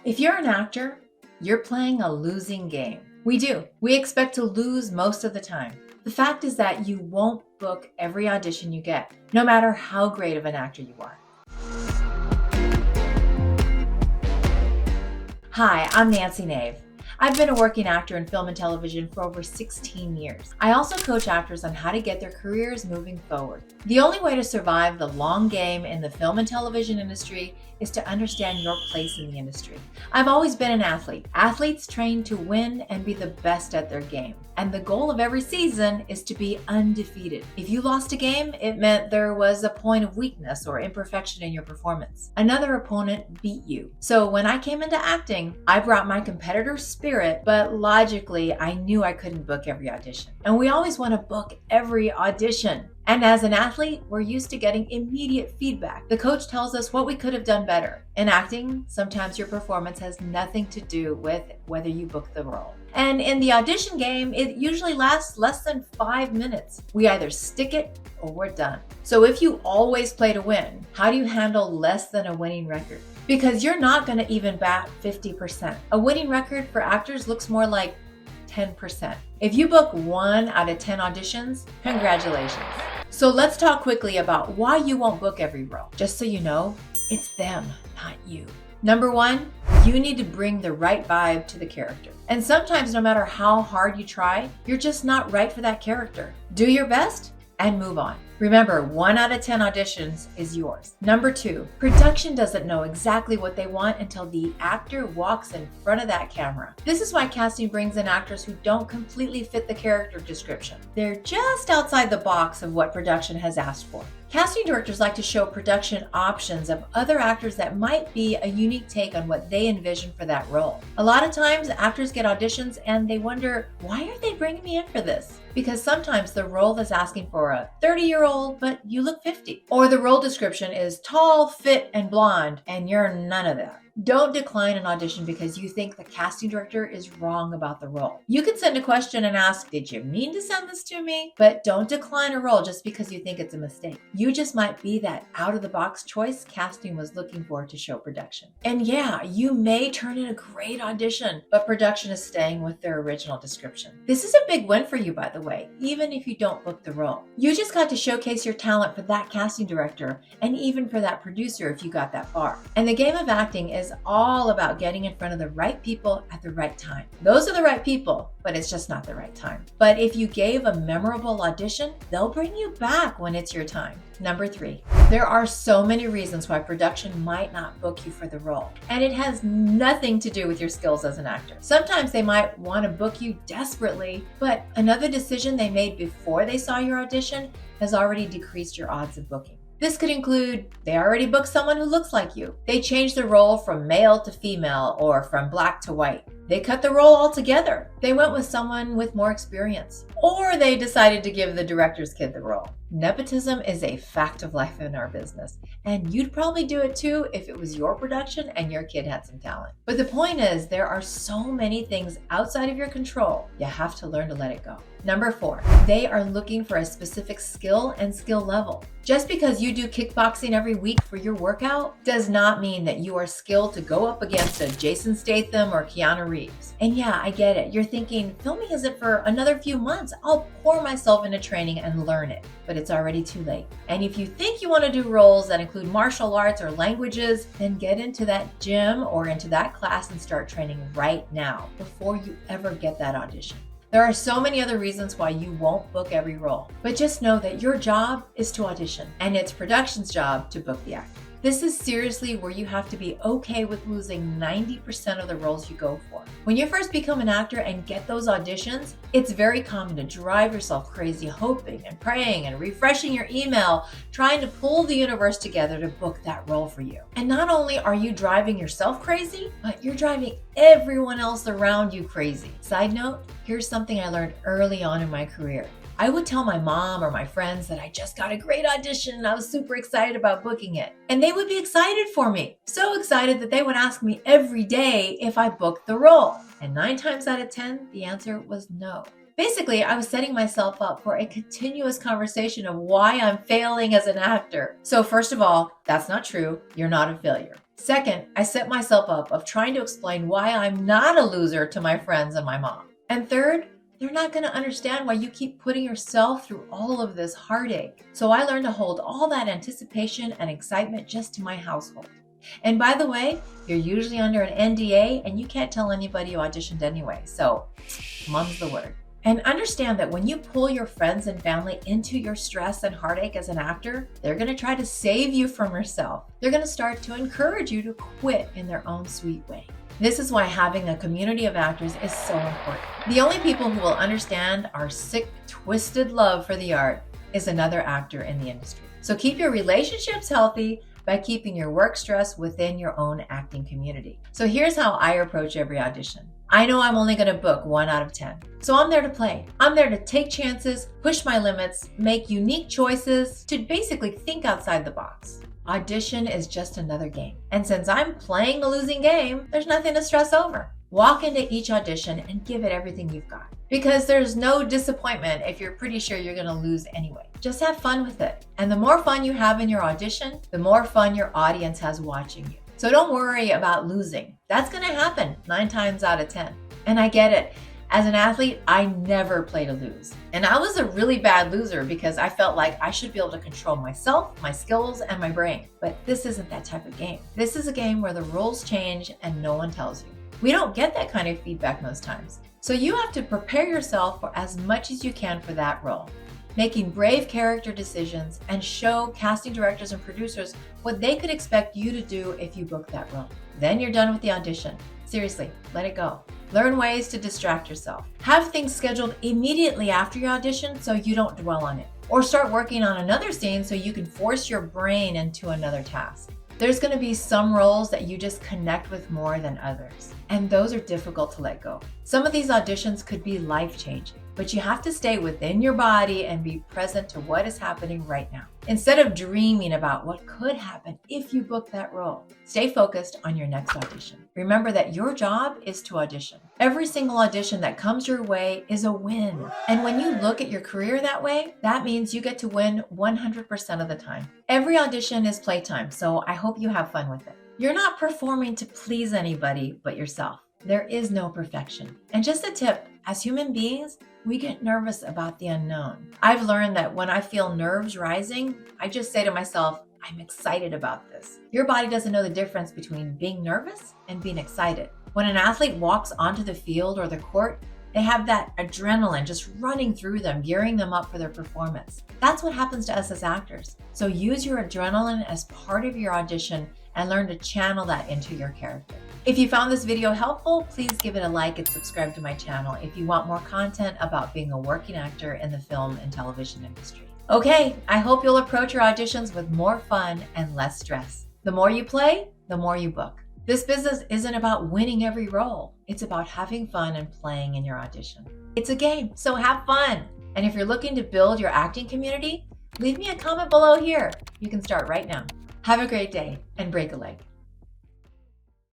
If you're an actor, you're playing a losing game. We do. We expect to lose most of the time. The fact is that you won't book every audition you get, no matter how great of an actor you are. Hi, I'm Nancy Nave. I've been a working actor in film and television for over 16 years. I also coach actors on how to get their careers moving forward. The only way to survive the long game in the film and television industry is to understand your place in the industry. I've always been an athlete. Athletes train to win and be the best at their game. And the goal of every season is to be undefeated. If you lost a game, it meant there was a point of weakness or imperfection in your performance. Another opponent beat you. So when I came into acting, I brought my competitor spirit, but logically, I knew I couldn't book every audition. And we always want to book every audition. And as an athlete, we're used to getting immediate feedback. The coach tells us what we could have done better. In acting, sometimes your performance has nothing to do with whether you book the role. And in the audition game, it usually lasts less than 5 minutes. We either stick it or we're done. So if you always play to win, how do you handle less than a winning record? Because you're not going to even bat 50%. A winning record for actors looks more like 10%. If you book 1 out of 10 auditions, congratulations. So let's talk quickly about why you won't book every role. Just so you know, it's them, not you. Number 1, you need to bring the right vibe to the character. And sometimes no matter how hard you try, you're just not right for that character. Do your best and move on. Remember, 1 out of 10 auditions is yours. Number 2, production doesn't know exactly what they want until the actor walks in front of that camera. This is why casting brings in actors who don't completely fit the character description. They're just outside the box of what production has asked for. Casting directors like to show production options of other actors that might be a unique take on what they envision for that role. A lot of times, actors get auditions and they wonder, why are they bringing me in for this? Because sometimes the role is asking for a 30-year-old, but you look 50. Or the role description is tall, fit, and blonde, and you're none of that. Don't decline an audition because you think the casting director is wrong about the role. You can send a question and ask, did you mean to send this to me? But don't decline a role just because you think it's a mistake. You just might be that out-of-the-box choice casting was looking for to show production. And yeah, you may turn in a great audition, but production is staying with their original description. This is a big win for you, by the way, even if you don't book the role. You just got to showcase your talent for that casting director and even for that producer if you got that far. And the game of acting is all about getting in front of the right people at the right time. Those are the right people, but it's just not the right time. But if you gave a memorable audition, they'll bring you back when it's your time. Number 3, there are so many reasons why production might not book you for the role. And it has nothing to do with your skills as an actor. Sometimes they might want to book you desperately, but another decision they made before they saw your audition has already decreased your odds of booking. This could include they already booked someone who looks like you. They changed the role from male to female or from black to white. They cut the role altogether. They went with someone with more experience. Or they decided to give the director's kid the role. Nepotism is a fact of life in our business, and you'd probably do it too if it was your production and your kid had some talent. But the point is, there are so many things outside of your control, you have to learn to let it go. Number 4, they are looking for a specific skill and skill level. Just because you do kickboxing every week for your workout does not mean that you are skilled to go up against a Jason Statham or Keanu Reeves. And yeah, I get it. You're thinking, filming isn't for another few months. I'll pour myself into training and learn it. But it's already too late. And if you think you want to do roles that include martial arts or languages, then get into that gym or into that class and start training right now before you ever get that audition. There are so many other reasons why you won't book every role, but just know that your job is to audition and it's production's job to book the actor. This is seriously where you have to be okay with losing 90% of the roles you go for. When you first become an actor and get those auditions, it's very common to drive yourself crazy hoping and praying and refreshing your email, trying to pull the universe together to book that role for you. And not only are you driving yourself crazy, but you're driving everyone else around you crazy. Side note, here's something I learned early on in my career. I would tell my mom or my friends that I just got a great audition and I was super excited about booking it. And they would be excited for me. So excited that they would ask me every day if I booked the role. And 9 times out of 10, the answer was no. Basically, I was setting myself up for a continuous conversation of why I'm failing as an actor. So first of all, that's not true. You're not a failure. Second, I set myself up of trying to explain why I'm not a loser to my friends and my mom. And third, they're not going to understand why you keep putting yourself through all of this heartache. So I learned to hold all that anticipation and excitement just to my household. And by the way, you're usually under an NDA and you can't tell anybody you auditioned anyway. So mum's the word. And understand that when you pull your friends and family into your stress and heartache as an actor, they're going to try to save you from yourself. They're going to start to encourage you to quit in their own sweet way. This is why having a community of actors is so important. The only people who will understand our sick, twisted love for the art is another actor in the industry. So keep your relationships healthy by keeping your work stress within your own acting community. So here's how I approach every audition. I know I'm only going to book 1 out of 10. So I'm there to play. I'm there to take chances, push my limits, make unique choices, to basically think outside the box. Audition is just another game. And since I'm playing the losing game, there's nothing to stress over. Walk into each audition and give it everything you've got. Because there's no disappointment if you're pretty sure you're going to lose anyway. Just have fun with it. And the more fun you have in your audition, the more fun your audience has watching you. So don't worry about losing. That's going to happen 9 times out of 10. And I get it. As an athlete, I never play to lose. And I was a really bad loser because I felt like I should be able to control myself, my skills, and my brain. But this isn't that type of game. This is a game where the rules change and no one tells you. We don't get that kind of feedback most times. So you have to prepare yourself for as much as you can for that role, making brave character decisions and show casting directors and producers what they could expect you to do if you book that role. Then you're done with the audition. Seriously, let it go. Learn ways to distract yourself. Have things scheduled immediately after your audition so you don't dwell on it. Or start working on another scene so you can force your brain into another task. There's going to be some roles that you just connect with more than others, and those are difficult to let go. Some of these auditions could be life-changing, but you have to stay within your body and be present to what is happening right now. Instead of dreaming about what could happen if you book that role, stay focused on your next audition. Remember that your job is to audition. Every single audition that comes your way is a win. And when you look at your career that way, that means you get to win 100% of the time. Every audition is playtime, so I hope you have fun with it. You're not performing to please anybody but yourself. There is no perfection. And just a tip, as human beings, we get nervous about the unknown. I've learned that when I feel nerves rising, I just say to myself, I'm excited about this. Your body doesn't know the difference between being nervous and being excited. When an athlete walks onto the field or the court, they have that adrenaline just running through them, gearing them up for their performance. That's what happens to us as actors. So use your adrenaline as part of your audition and learn to channel that into your character. If you found this video helpful, please give it a like and subscribe to my channel if you want more content about being a working actor in the film and television industry. Okay, I hope you'll approach your auditions with more fun and less stress. The more you play, the more you book. This business isn't about winning every role. It's about having fun and playing in your audition. It's a game, so have fun. And if you're looking to build your acting community, leave me a comment below here. You can start right now. Have a great day and break a leg.